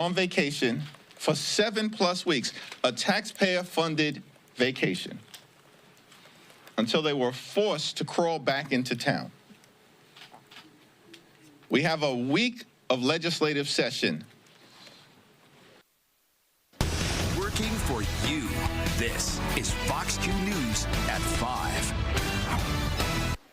on vacation for 7+ weeks, a taxpayer-funded vacation, until they were forced to crawl back into town. We have a week of legislative session. Working for you. This is Fox 2 News at 5.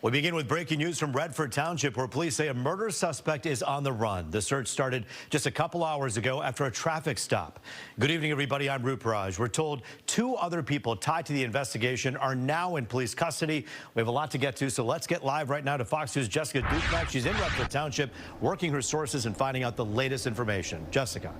We begin with breaking news from Redford Township, where police say a murder suspect is on the run. The search started just a couple hours ago after a traffic stop. Good evening, everybody. I'm Ruparaj. We're told 2 other people tied to the investigation are now in police custody. We have a lot to get to, so let's get live right now to Fox News' Jessica Dupnack. She's in Redford Township, working her sources and finding out the latest information. Jessica.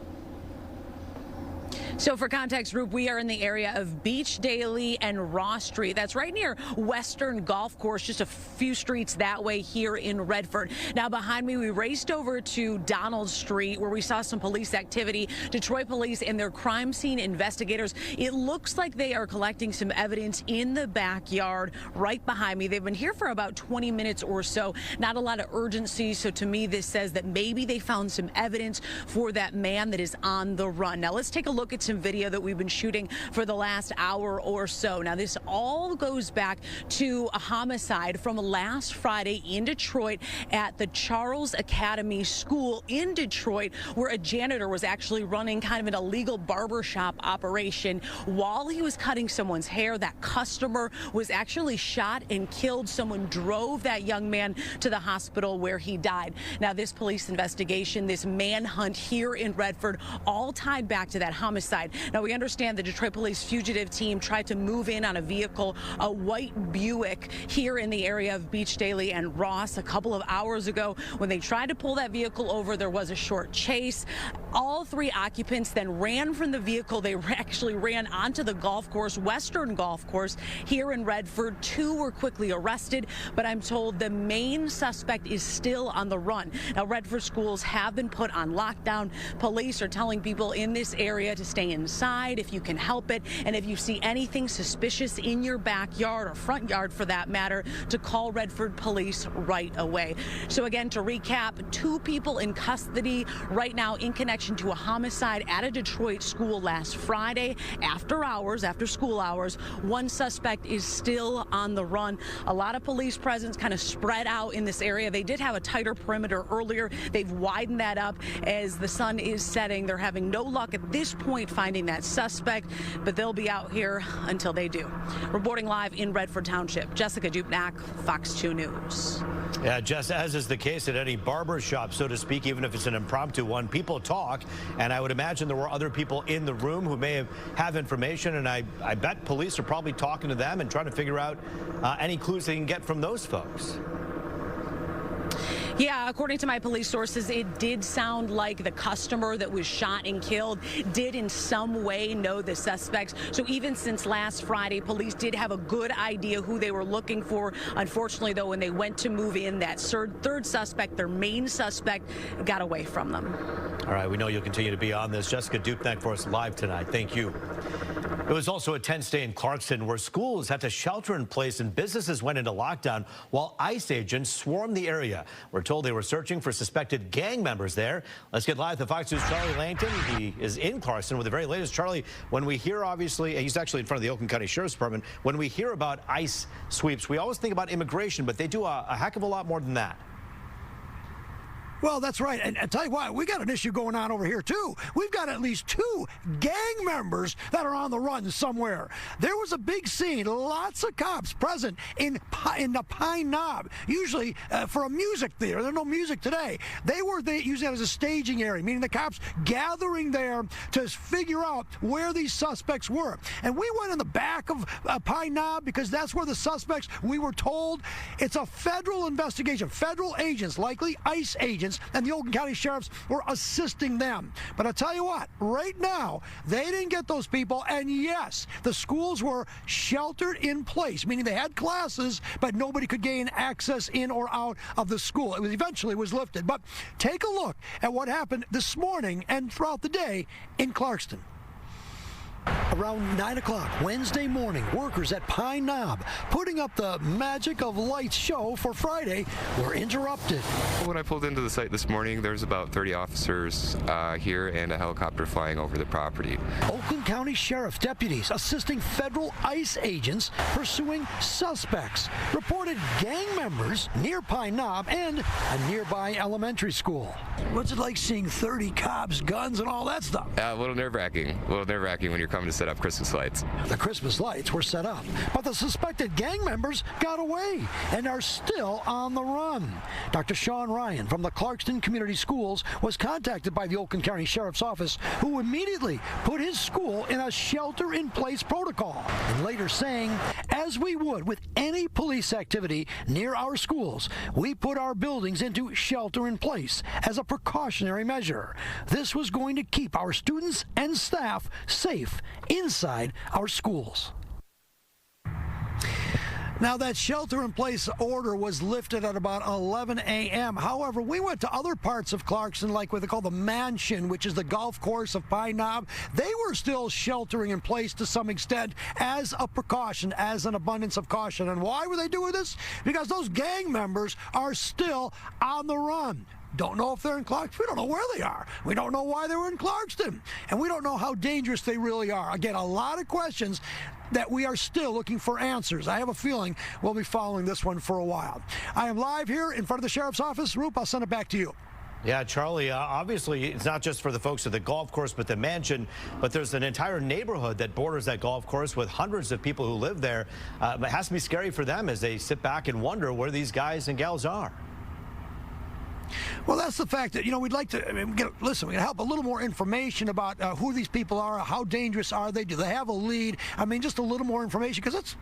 So for context, Roop, we are in the area of Beach Daily and Ross Street. That's right near Western Golf Course, just a few streets that way here in Redford. Now behind me, we raced over to Donald Street, where we saw some police activity. Detroit police and their crime scene investigators, it looks like they are collecting some evidence in the backyard right behind me. They've been here for about 20 minutes or so. Not a lot of urgency, so to me this says that maybe they found some evidence for that man that is on the run. Now let's take a look at some video that we've been shooting for the last hour or so. Now this all goes back to a homicide from last Friday in Detroit at the Charles Academy School in Detroit, where a janitor was actually running kind of an illegal barbershop operation. While he was cutting someone's hair, that customer was actually shot and killed. Someone drove that young man to the hospital where he died. Now this police investigation, this manhunt here in Redford, all tied back to that homicide. Now, we understand the Detroit Police fugitive team tried to move in on a vehicle, a white Buick, here in the area of Beach Daily and Ross a couple of hours ago. When they tried to pull that vehicle over, there was a short chase. All 3 occupants then ran from the vehicle. They actually ran onto the golf course, Western Golf Course, here in Redford. 2 were quickly arrested, but I'm told the main suspect is still on the run. Now, Redford schools have been put on lockdown. Police are telling people in this area to stay inside if you can help it, and if you see anything suspicious in your backyard or front yard for that matter, to call Redford police right away. So again, to recap, 2 people in custody right now in connection to a homicide at a Detroit school last Friday after school hours. 1 suspect is still on the run. A lot of police presence kind of spread out in this area. They did have a tighter perimeter earlier. They've widened that up as the sun is setting. They're having no luck at this point finding that suspect, but they'll be out here until they do. Reporting live in Redford Township, Jessica Dupnack, Fox 2 News. Yeah, Jess, as is the case at any barber shop, so to speak, even if it's an impromptu one, people talk, and I would imagine there were other people in the room who may have information, and I bet police are probably talking to them and trying to figure out any clues they can get from those folks. Yeah, according to my police sources, it did sound like the customer that was shot and killed did in some way know the suspects. So even since last Friday, police did have a good idea who they were looking for. Unfortunately, though, when they went to move in, that third suspect, their main suspect, got away from them. All right, we know you'll continue to be on this. Jessica Dupnack for us live tonight. Thank you. It was also a tense day in Clarkston, where schools had to shelter in place and businesses went into lockdown while ICE agents swarmed the area. We're told they were searching for suspected gang members there. Let's get live to Fox News' Charlie Langton. He is in Clarkston with the very latest. Charlie, when we hear, obviously, he's actually in front of the Oakland County Sheriff's Department. When we hear about ICE sweeps, we always think about immigration, but they do a heck of a lot more than that. Well, that's right. And I tell you what, we got an issue going on over here, too. We've got at least 2 gang members that are on the run somewhere. There was a big scene, lots of cops present in the Pine Knob, usually for a music theater. There's no music today. They were using it as a staging area, meaning the cops gathering there to figure out where these suspects were. And we went in the back of Pine Knob because that's where the suspects, we were told, it's a federal investigation. Federal agents, likely ICE agents, and the Oakland County Sheriffs were assisting them. But I'll tell you what, right now, they didn't get those people, and yes, the schools were sheltered in place, meaning they had classes, but nobody could gain access in or out of the school. It was eventually was lifted. But take a look at what happened this morning and throughout the day in Clarkston. Around 9 o'clock Wednesday morning, workers at Pine Knob, putting up the Magic of Lights show for Friday, were interrupted. When I pulled into the site this morning, there's about 30 officers here and a helicopter flying over the property. Oakland County Sheriff deputies assisting federal ICE agents pursuing suspects. Reported gang members near Pine Knob and a nearby elementary school. What's it like seeing 30 cops, guns, and all that stuff? A little nerve-wracking. A little nerve-wracking when you're coming to set up Christmas lights. The Christmas lights were set up, but the suspected gang members got away and are still on the run. Dr. Sean Ryan from the Clarkston Community Schools was contacted by the Oakland County Sheriff's Office, who immediately put his school in a shelter-in-place protocol, and later saying, as we would with any police activity near our schools, we put our buildings into shelter-in-place as a precautionary measure. This was going to keep our students and staff safe inside our schools. Now, that shelter-in-place order was lifted at about 11 a.m. However, we went to other parts of Clarkston, like what they call the Mansion, which is the golf course of Pine Knob. They were still sheltering in place to some extent as a precaution, as an abundance of caution. And why were they doing this? Because those gang members are still on the run. Don't know if they're in Clarkston. We don't know where they are. We don't know why they were in Clarkston. And we don't know how dangerous they really are. Again, a lot of questions that we are still looking for answers. I have a feeling we'll be following this one for a while. I am live here in front of the Sheriff's Office. Roop, I'll send it back to you. Yeah, Charlie, obviously it's not just for the folks at the golf course, but the Mansion, but there's an entire neighborhood that borders that golf course with hundreds of people who live there. It has to be scary for them as they sit back and wonder where these guys and gals are. Well, that's the fact that, we'd like to, we can help a little more information about who these people are, how dangerous are they, do they have a lead? Just a little more information, because that's,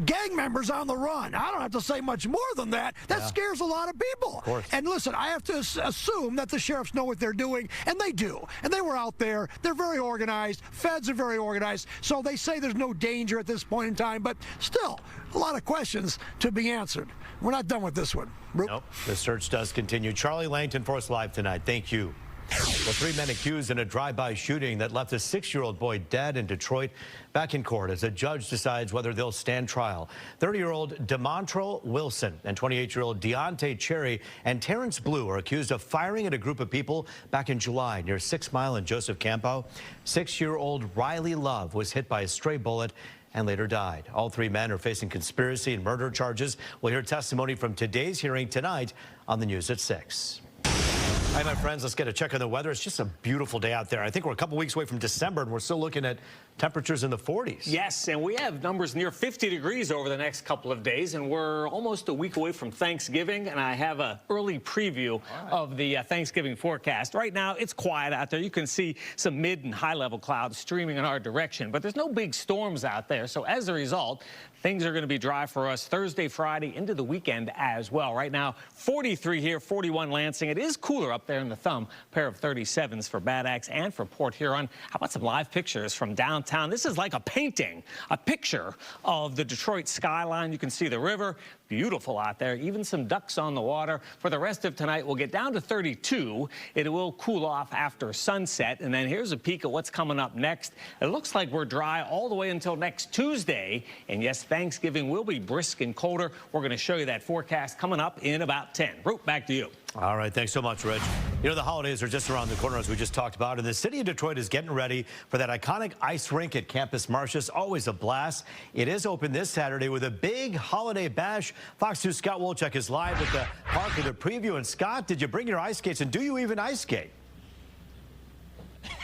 gang members on the run. I don't have to say much more than that. That scares a lot of people. Of course. And listen, I have to assume that the sheriffs know what they're doing, and they do. And they were out there. They're very organized. Feds are very organized. So they say there's no danger at this point in time, but still, a lot of questions to be answered. We're not done with this one. Nope. The search does continue. Charlie Langton for us live tonight. Thank you. Well, 3 men accused in a drive-by shooting that left a 6-year-old boy dead in Detroit back in court as a judge decides whether they'll stand trial. 30-year-old DeMontrell Wilson and 28-year-old Deontay Cherry and Terrence Blue are accused of firing at a group of people back in July near 6 Mile and Joseph Campo. 6-year-old Riley Love was hit by a stray bullet and later died. All 3 men are facing conspiracy and murder charges. We'll hear testimony from today's hearing tonight on the news at 6. Hi, my friends. Let's get a check on the weather. It's just a beautiful day out there. I think we're a couple weeks away from December, and we're still looking at temperatures in the 40s. Yes, and we have numbers near 50 degrees over the next couple of days, and we're almost a week away from Thanksgiving, and I have an early preview of the Thanksgiving forecast. Right now, it's quiet out there. You can see some mid and high-level clouds streaming in our direction, but there's no big storms out there, so as a result, things are going to be dry for us Thursday, Friday, into the weekend as well. Right now, 43 here, 41 Lansing. It is cooler up there in the thumb. Pair of 37s for Bad Axe and for Port Huron. How about some live pictures from downtown? This is like a painting, a picture of the Detroit skyline. You can see the river. Beautiful out there. Even some ducks on the water. For the rest of tonight, we'll get down to 32. It will cool off after sunset. And then here's a peek at what's coming up next. It looks like we're dry all the way until next Tuesday. And yes, Thanksgiving will be brisk and colder. We're going to show you that forecast coming up in about 10. Roop, back to you. All right, thanks so much, Rich. The holidays are just around the corner, as we just talked about, and the city of Detroit is getting ready for that iconic ice rink at Campus Martius. Always a blast. It is open this Saturday with a big holiday bash. Fox 2 Scott Wolchuk is live at the park with a preview. And Scott, did you bring your ice skates, and do you even ice skate?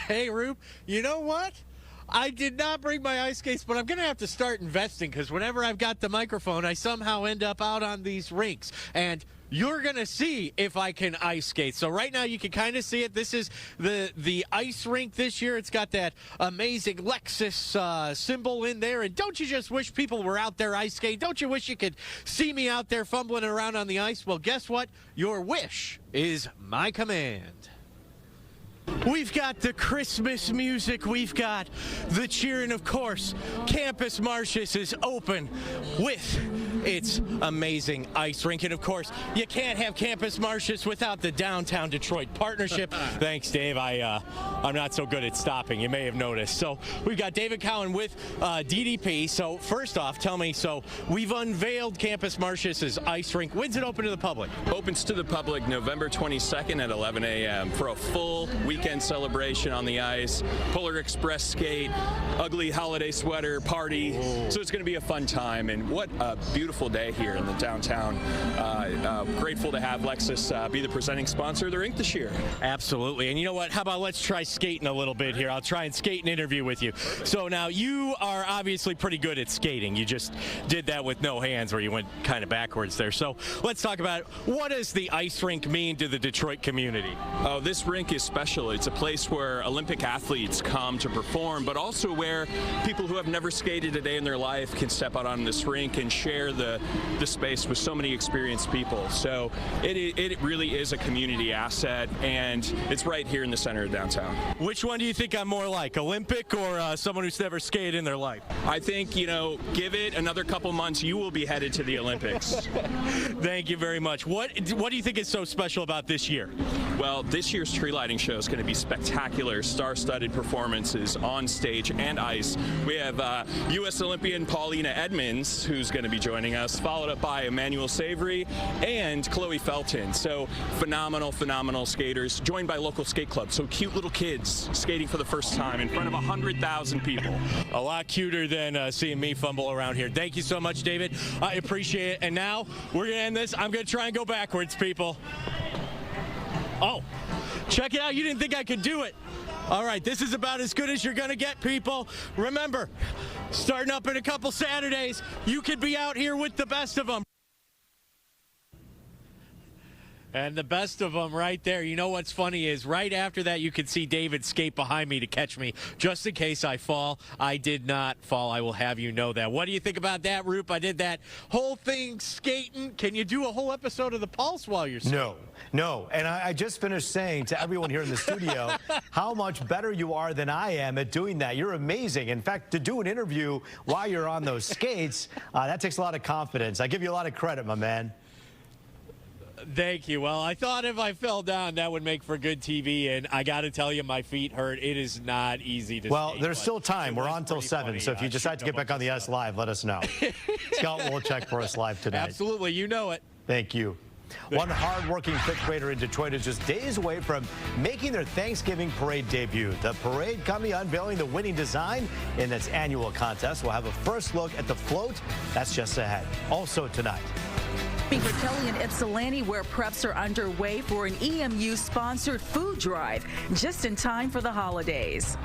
Hey, Roop, you know what? I did not bring my ice skates, but I'm going to have to start investing, because whenever I've got the microphone, I somehow end up out on these rinks. And you're going to see if I can ice skate. So right now you can kind of see it. This is the ice rink this year. It's got that amazing Lexus symbol in there. And don't you just wish people were out there ice skating? Don't you wish you could see me out there fumbling around on the ice? Well, guess what? Your wish is my command. We've got the Christmas music, we've got the cheering, of course. Campus Martius is open with its amazing ice rink. And of course, you can't have Campus Martius without the Downtown Detroit partnership. Thanks, Dave. I'm not so good at stopping. You may have noticed. So we've got David Cowan with DDP. So first off, tell me, so we've unveiled Campus Martius's ice rink. When's it open to the public? Opens to the public November 22nd at 11 a.m. for a full weekend celebration on the ice. Polar Express skate, ugly holiday sweater party. Whoa. So it's going to be a fun time, and what a beautiful day here in the downtown. Grateful to have Lexus be the presenting sponsor of the rink this year. Absolutely. And you know what? How about let's try skating a little bit here. I'll try and skate an interview with you. So now you are obviously pretty good at skating. You just did that with no hands where you went kind of backwards there. So let's talk about what does the ice rink mean to the Detroit community? Oh, this rink is special. It's a place where Olympic athletes come to perform, but also where people who have never skated a day in their life can step out on this rink and share the space with so many experienced people. So it really is a community asset, and it's right here in the center of downtown. Which one do you think I'm more like, Olympic or someone who's never skated in their life? I think, give it another couple months, you will be headed to the Olympics. Thank you very much. What do you think is so special about this year? Well, this year's tree lighting show is going to be spectacular, star-studded performances on stage and ice. We have U.S. Olympian Paulina Edmonds, who's going to be joining us, followed up by Emmanuel Savory and Chloe Felton. So phenomenal skaters, joined by local skate clubs. So cute little kids skating for the first time in front of 100,000 people. A lot cuter than seeing me fumble around here. Thank you so much, David. I appreciate it. And now we're going to end this. I'm going to try and go backwards, people. Oh, check it out. You didn't think I could do it. All right, this is about as good as you're going to get, people. Remember, starting up in a couple Saturdays, you could be out here with the best of them. And the best of them right there. You know what's funny is right after that, you can see David skate behind me to catch me. Just in case I fall, I did not fall. I will have you know that. What do you think about that, Roop? I did that whole thing skating. Can you do a whole episode of The Pulse while you're skating? No. And I just finished saying to everyone here in the studio how much better you are than I am at doing that. You're amazing. In fact, to do an interview while you're on those skates, that takes a lot of confidence. I give you a lot of credit, my man. Thank you. Well, I thought if I fell down, that would make for good TV, and I got to tell you, my feet hurt. It is not easy to skate, there's still time. We're on till 7, funny. So if you decide to get back on the S Live, let us know. Scott will check for us live tonight. Absolutely. You know it. Thank you. One hard-working fifth grader in Detroit is just days away from making their Thanksgiving parade debut. The parade company unveiling the winning design in its annual contest. We'll have a first look at the float. That's just ahead. Also tonight. For Kelly and Ypsilanti, where preps are underway for an EMU-sponsored food drive, just in time for the holidays.